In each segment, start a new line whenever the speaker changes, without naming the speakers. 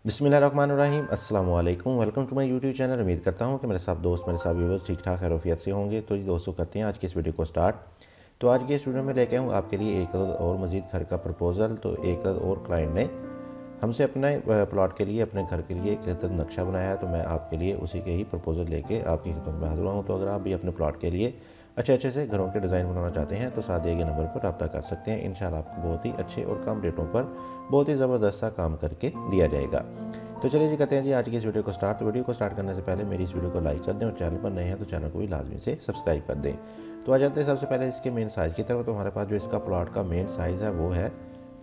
बिस्मिल्लाहिर्रहमानिर्रहीम अस्सलाम वालेकुम। Welcome to my YouTube channel. उम्मीद करता हूँ कि मेरे साथ दोस्त, मेरे साथ व्यूअर्स ठीक ठाक खैरियत से होंगे। तो जी दोस्तों, करते हैं आज की इस वीडियो को स्टार्ट। तो आज की इस वीडियो में लेके आऊँ आपके लिए एक और मज़ीद घर का प्रपोज़ल। तो एक और क्लाइंट ने हमसे अपने प्लॉट के लिए, अपने घर के लिए एक नक्शा बनाया है। तो मैं आपके लिए उसी के ही प्रपोज़ल लेके आपकी खिदमत में हाज़िर हुआ हूँ। तो अगर आप भी अपने प्लॉट के लिए अच्छे से घरों के डिज़ाइन बनाना चाहते हैं तो साथ दिए गए नंबर पर रब्ता कर सकते हैं। इंशाल्लाह आपको बहुत ही अच्छे और कम रेटों पर बहुत ही ज़बरदस्त सा काम करके दिया जाएगा। तो चलिए जी, कहते हैं जी आज की इस वीडियो को स्टार्ट। तो वीडियो को स्टार्ट करने से पहले मेरी इस वीडियो को लाइक कर दें और चैनल पर नए हैं तो चैनल को भी लाजमी से सब्सक्राइब कर दें। तो आ जाते हैं सबसे पहले इसके मेन साइज़ की तरफ। तो हमारे पास जो इसका प्लॉट का मेन साइज़ है वो है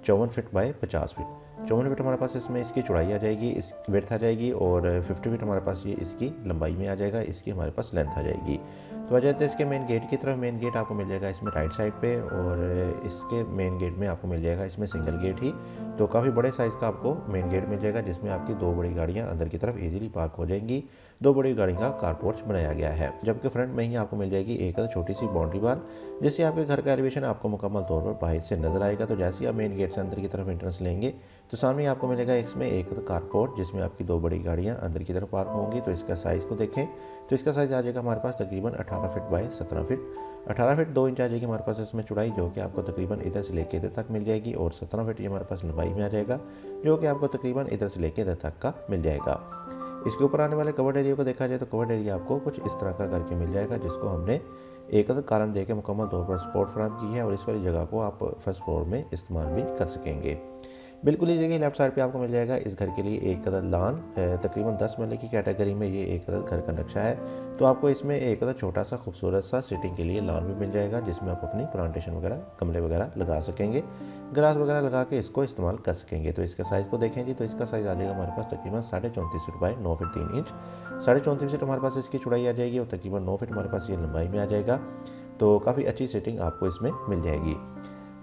54 फीट बाय 50 फीट। 54 फीट हमारे पास इसमें इसकी चौड़ाई आ जाएगी, इस विड्थ आ जाएगी, और 50 फीट हमारे पास ये इसकी लंबाई में आ जाएगा, इसकी हमारे पास लेंथ आ जाएगी। तो आ जाते हैं इसके मेन गेट की तरफ। मेन गेट आपको मिल जाएगा इसमें राइट साइड पे, और इसके मेन गेट में आपको मिल जाएगा इसमें सिंगल गेट ही। तो काफ़ी बड़े साइज़ का आपको मेन गेट मिल जाएगा, जिसमें आपकी दो बड़ी गाड़ियाँ अंदर की तरफ इजीली पार्क हो जाएंगी। दो बड़ी गाड़ी का कारपोर्च बनाया गया है, जबकि फ्रंट में ही आपको मिल जाएगी एक छोटी सी बाउंड्री वाल, जिससे आपके घर का एलिवेशन आपको मुकम्मल तौर पर बाहर से नजर आएगा। तो जैसे ही आप मेन गेट से अंदर की तरफ एंट्रेंस लेंगे तो सामने आपको मिलेगा इसमें एक कारपोर्ट, जिसमें आपकी दो बड़ी गाड़ियाँ अंदर की तरफ पार्क होंगी। तो इसका साइज़ को देखें तो इसका साइज़ आ जाएगा हमारे पास तकरीबन 18 feet by 17 feet. 18 feet 2 inch आ जाएगी हमारे पास इसमें चौड़ाई, जो कि आपको तकरीबन इधर से लेके इधर तक मिल जाएगी, और 17 फीट ये हमारे पास लंबाई में आ जाएगा, जो कि आपको तकरीबन इधर से लेके इधर तक का मिल जाएगा। इसके ऊपर आने वाले कवर्ड एरिया को देखा जाए तो कवर्ड एरिया आपको कुछ इस तरह का करके मिल जाएगा, जिसको हमने एक कॉलम देके मुकम्मल तौर पर सपोर्ट फ्राहम की है, और इस वाली जगह को आप फर्स्ट फ्लोर में इस्तेमाल भी कर सकेंगे। बिल्कुल इस जगह लेफ्ट साइड पे आपको मिल जाएगा इस घर के लिए एक अदद लान। तकरीबन 10 मरले की कैटेगरी में ये एक अदद घर का नक्शा है। तो आपको इसमें एक अदद छोटा सा खूबसूरत सा सिटिंग के लिए लान भी मिल जाएगा, जिसमें आप अपनी प्लांटेशन वगैरह, गमले वगैरह लगा सकेंगे, ग्रास वगैरह लगा के इसको इस्तेमाल कर सकेंगे। तो इसका साइज़ को देखें जी, तो इसका साइज़ आ जाएगा हमारे पास तकरीबन 34.5 feet by 9 feet 3 inch. 34.5 feet हमारे पास इसकी चौड़ाई आ जाएगी, और तकरीबन 9 फीट हमारे पास ये लंबाई में आ जाएगा। तो काफ़ी अच्छी सिटिंग आपको इसमें मिल जाएगी।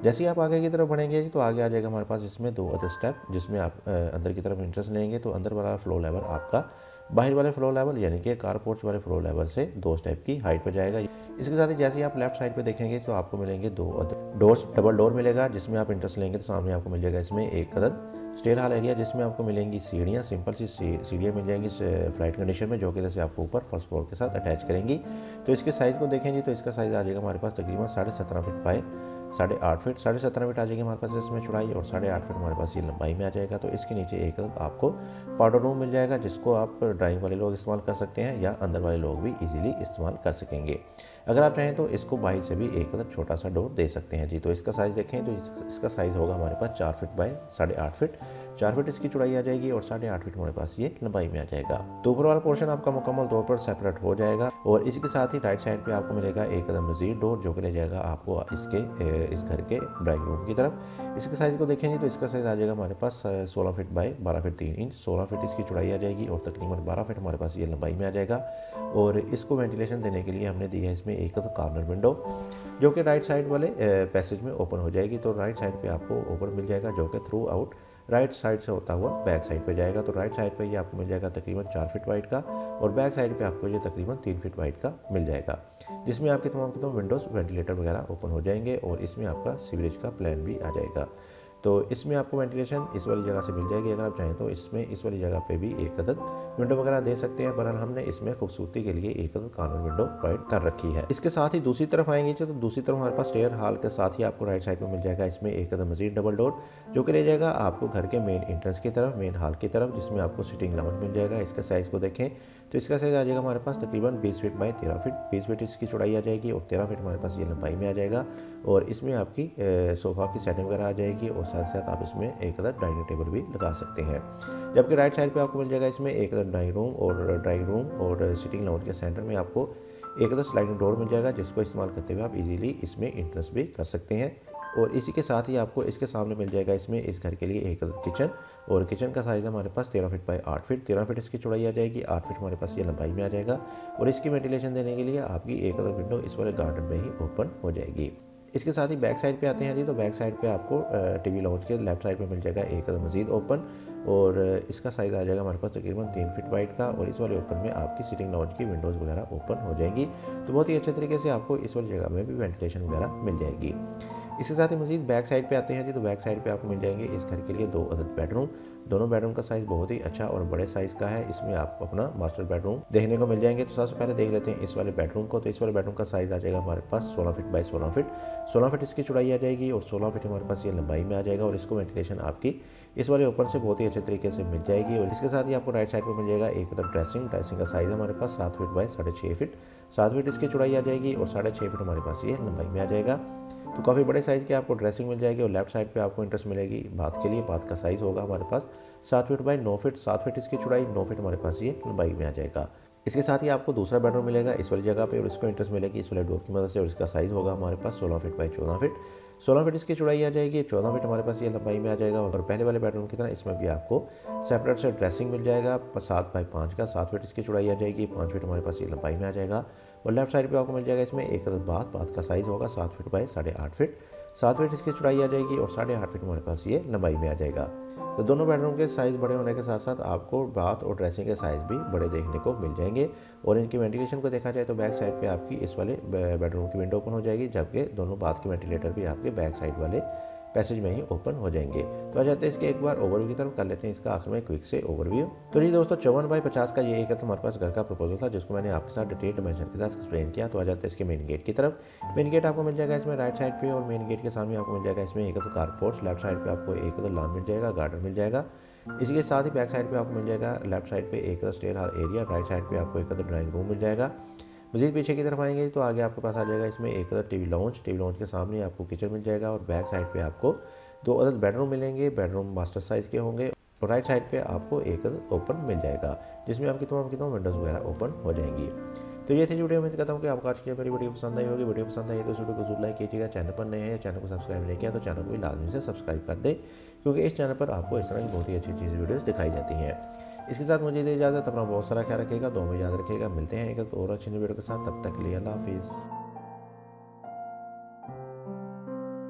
जैसे ही आप आगे की तरफ बढ़ेंगे तो आगे आ जाएगा हमारे पास इसमें दो अदर स्टेप, जिसमें आप अंदर की तरफ इंटरेस्ट लेंगे तो अंदर वाला फ्लो लेवल आपका बाहर वाले फ्लो लेवल यानी कि कारपोर्च वाले फ्लो लेवल से 2 स्टेप की हाइट पर जाएगा। इसके साथ ही जैसे ही आप लेफ्ट साइड पे देखेंगे तो आपको मिलेंगे दो अदर डोर्स, डबल डोर मिलेगा, जिसमें आप इंटरेस्ट लेंगे तो सामने आपको मिल जाएगा इसमें एक अदर स्टेयर हॉल एरिया, जिसमें आपको मिलेंगी सीढ़ियाँ, सिंपल सी सीढ़ियाँ मिल जाएंगी फ्लाइट कंडीशन में, जो कि जैसे आपको ऊपर फर्स्ट फ्लोर के साथ अटैच करेंगी। तो इसके साइज़ को देखेंगे तो इसका साइज़ आ जाएगा हमारे पास तकरीबन 17.5 फीट बाय 8.5 फीट। 17.5 फीट आ जाएगी हमारे पास इसमें चौड़ाई, और 8.5 फीट हमारे पास ये लंबाई में आ जाएगा। तो इसके नीचे एक आपको पाउडर रूम मिल जाएगा, जिसको आप ड्राइंग वाले लोग इस्तेमाल कर सकते हैं, या अंदर वाले लोग भी इजीली इस्तेमाल कर सकेंगे। अगर आप चाहें तो इसको बाहर से भी एक छोटा सा डोर दे सकते हैं जी। तो इसका साइज़ देखें तो इसका साइज़ होगा हमारे पास 4 फीट बाय 8.5 फीट। 4 फीट इसकी चौड़ाई आ जाएगी, और 8.5 फीट हमारे पास ये लंबाई में आ जाएगा। तो ऊपर वाला पोर्शन आपका मुकम्मल तौर पर सेपरेट हो जाएगा, और इसी के साथ ही राइट साइड पे आपको मिलेगा एक मज़ीद डोर, जो कि ले जाएगा आपको इस घर के ड्राइंग रूम की तरफ। इसके साइज़ को देखेंगे तो इसका साइज़ आ जाएगा हमारे पास 16 feet by 12 feet 3 inch. 16 feet इसकी चौड़ाई आ जाएगी, और तकरीबन 12 फीट हमारे पास ये लंबाई में आ जाएगा। और इसको वेंटिलेशन देने के लिए हमने दी है इसमें एक कॉर्नर विंडो, जो कि राइट साइड वाले पैसेज में ओपन हो जाएगी। तो राइट साइड पे आपको ओपन मिल जाएगा, जो कि थ्रू आउट राइट साइड से होता हुआ बैक साइड पे जाएगा। तो राइट साइड पे ये आपको मिल जाएगा तकरीबन 4 फीट वाइड का, और बैक साइड पे आपको ये तकरीबन 3 फीट वाइड का मिल जाएगा, जिसमें आपके तमाम के तमाम विंडोज़, वेंटिलेटर वगैरह ओपन हो जाएंगे, और इसमें आपका सीवरेज का प्लान भी आ जाएगा। तो इसमें आपको वेंटिलेशन इस वाली जगह से मिल जाएगी। अगर आप चाहें तो इसमें इस वाली जगह पे भी एक अदद विंडो वगैरह दे सकते हैं, बहरहाल हमने इसमें खूबसूरती के लिए एक अदद कॉर्नर विंडो प्रोवाइड कर रखी है। इसके साथ ही दूसरी तरफ आएंगे तो दूसरी तरफ हमारे पास स्टेयर हॉल के साथ ही आपको राइट साइड में मिल जाएगा इसमें एक अदद मजीद डबल डोर, जो कि ले जाएगा आपको घर के मेन एंट्रेंस की तरफ, मेन हॉल की तरफ, जिसमें आपको सिटिंग लाउंज मिल जाएगा। इसका साइज़ को देखें तो इसका साइज़ आ जाएगा हमारे पास तकरीबन 20 फीट बाय 13 फीट। 20 फीट इसकी चौड़ाई आ जाएगी, और 13 फीट हमारे पास ये लंबाई में आ जाएगा। और इसमें आपकी सोफ़ा की सेटिंग वगैरह आ जाएगी, और साथ साथ आप इसमें एक अदर डाइनिंग टेबल भी लगा सकते हैं। जबकि राइट साइड पे आपको मिल जाएगा इसमें एक अदर ड्राइंग रूम और सिटिंग लाउंज के सेंटर में आपको एक अदर स्लाइडिंग डोर मिल जाएगा, जिसको इस्तेमाल करते हुए आप इजीली इसमें इंटरेस भी कर सकते हैं। और इसी के साथ ही आपको इसके सामने मिल जाएगा इसमें इस घर के लिए एक अदर किचन, और किचन का साइज़ हमारे पास 13 फीट बाय 8 फीट। 13 फीट इसकी चौड़ाई आ जाएगी, 8 फीट हमारे पास ये लंबाई में आ जाएगा। और इसकी वेंटिलेशन देने के लिए आपकी एक अदर विंडो इस वाले गार्डन में ही ओपन हो जाएगी। इसके साथ ही बैक साइड पे आते हैं जी। तो बैक साइड पे आपको टीवी लाउंज के लेफ्ट साइड पे मिल जाएगा एक मज़ीद ओपन, और इसका साइज़ आ जाएगा हमारे पास तकरीबन 3 फीट वाइड का, और इस वाले ओपन में आपकी सिटिंग लाउंज की विंडोज़ वगैरह ओपन हो जाएंगी। तो बहुत ही अच्छे तरीके से आपको इस वाली जगह में भी वेंटिलेशन वगैरह मिल जाएगी। इसके साथ ही मज़ीद बैक साइड पे आते हैं जी। तो बैक साइड पे आपको मिल जाएंगे इस घर के लिए दो अदद बेडरूम, दोनों बेडरूम का साइज़ बहुत ही अच्छा और बड़े साइज़ का है। इसमें आपको अपना मास्टर बेडरूम देखने को मिल जाएंगे। तो सबसे पहले देख लेते हैं इस वाले बेडरूम को। तो इस वाले बेडरूम का साइज़ आ जाएगा हमारे पास 16 फीट बाई 16 फीट। 16 फीट इसकी चौड़ाई आ जाएगी और 16 फीट हमारे पास ये लंबाई में आ जाएगा। और इसको वेंटिलेशन आपकी इस वाले ऊपर से बहुत ही अच्छे तरीके से मिल जाएगी। और इसके साथ ही आपको राइट साइड पर मिल जाएगा एक ड्रेसिंग का साइज़ है हमारे पास 7 फीट बाई 6.5 फीट। 7 फीट इसकी चौड़ाई आ जाएगी और 6.5 फीट हमारे पास ये लंबाई में आ जाएगा। तो काफ़ी बड़े साइज़ की आपको ड्रेसिंग मिल जाएगी। और लेफ्ट साइड पे आपको इंटरेस्ट मिलेगी बाथ के लिए। बाथ का साइज़ होगा हमारे पास 7 फीट बाई 9 फीट। 7 फीट इसकी चौड़ाई, 9 फीट हमारे पास ये लंबाई में आ जाएगा। इसके साथ ही आपको दूसरा बेडरूम मिलेगा इस वाली जगह पे और इसको इंटरेस्ट मिलेगी इस वाले डोर की मदद से। और इसका साइज़ होगा हमारे पास 16 फीट बाई 14 फीट। 16 फीट इसकी चौड़ाई आ जाएगी, 14 फीट हमारे पास ये लंबाई में आ जाएगा। और पहले वाले बेडरूम की तरह इसमें भी आपको सेपरेट से ड्रेसिंग मिल जाएगा 7 बाई 5 का। 7 फीट इसकी चौड़ाई आ जाएगी, 5 फीट हमारे पास ये लंबाई में आ जाएगा। और लेफ्ट साइड पे आपको मिल जाएगा इसमें एक बाथ का साइज़ होगा 7 फीट बाई 8.5 फीट। 7 फीट इसकी चौड़ाई आ जाएगी और 8.5 फीट हमारे पास ये लंबाई में आ जाएगा। तो दोनों बेडरूम के साइज़ बड़े होने के साथ साथ आपको बाथ और ड्रेसिंग के साइज़ भी बड़े देखने को मिल जाएंगे। और इनकी वेंटिलेशन को देखा जाए तो बैक साइड पे आपकी इस वाले बेडरूम की विंडो ओपन हो जाएगी, जबकि दोनों बाथ के वेंटिलेटर भी आपके बैक साइड वाले पैसेज में ही ओपन हो जाएंगे। तो आ जाते हैं इसके एक बार ओवरव्यू की तरफ, कर लेते हैं इसका आखिर में क्विक से ओवरव्यू। तो जी दोस्तों 54 बाई 50 का ये एक हमारे पास घर का प्रपोजल था, जिसको मैंने आपके साथ डिटेल डिमेंशन के साथ एक्सप्लेन किया। तो आ जाते हैं इसके मेन गेट की तरफ। मेन गेट आपको मिल जाएगा इसमें राइट साइड पे और मेन गेट के सामने आपको मिल जाएगा इसमें एक कारपोर्ट। लेफ्ट साइड पे आपको एक लॉन मिल जाएगा, गार्डन मिल जाएगा। इसी के साथ ही बैक साइड पे आपको मिल जाएगा लेफ्ट साइड पे एक stair hall area. Right side पे आपको एक ड्राइंग रूम मिल जाएगा। मज़ीद पीछे की तरफ आएंगे तो आगे आपके पास आ जाएगा इसमें एक टीवी लॉन्च के सामने आपको किचन मिल जाएगा। और बैक साइड पे आपको 2 अदर बेडरूम मिलेंगे। बेडरूम मास्टर साइज़ के होंगे। और राइट साइड पे आपको एक ओपन मिल जाएगा, जिसमें आपकी तमाम विंडोज़ वगैरह ओपन हो जाएंगी। तो ये थी वीडियो। उम्मीद करता हूँ कि आपको आज की मेरी वीडियो पसंद आई होगी। वीडियो पसंद आई तो इस वीडियो को जरूर लाइक कीजिएगा। चैनल पर नए हैं या चैनल को सब्सक्राइब नहीं किया तो चैनल को भी लाजमी से सब्सक्राइब कर दें, क्योंकि इस चैनल पर आपको इस तरह की बहुत ही अच्छी वीडियोज़ दिखाई जाती हैं। इसके साथ मुझे दे इजाज़त। अपना बहुत सारा ख्याल रखिएगा, दुआ में याद रखिएगा। मिलते हैं एक और अच्छी वीडियो के साथ, तब तक के लिए अल्लाह हाफिज़।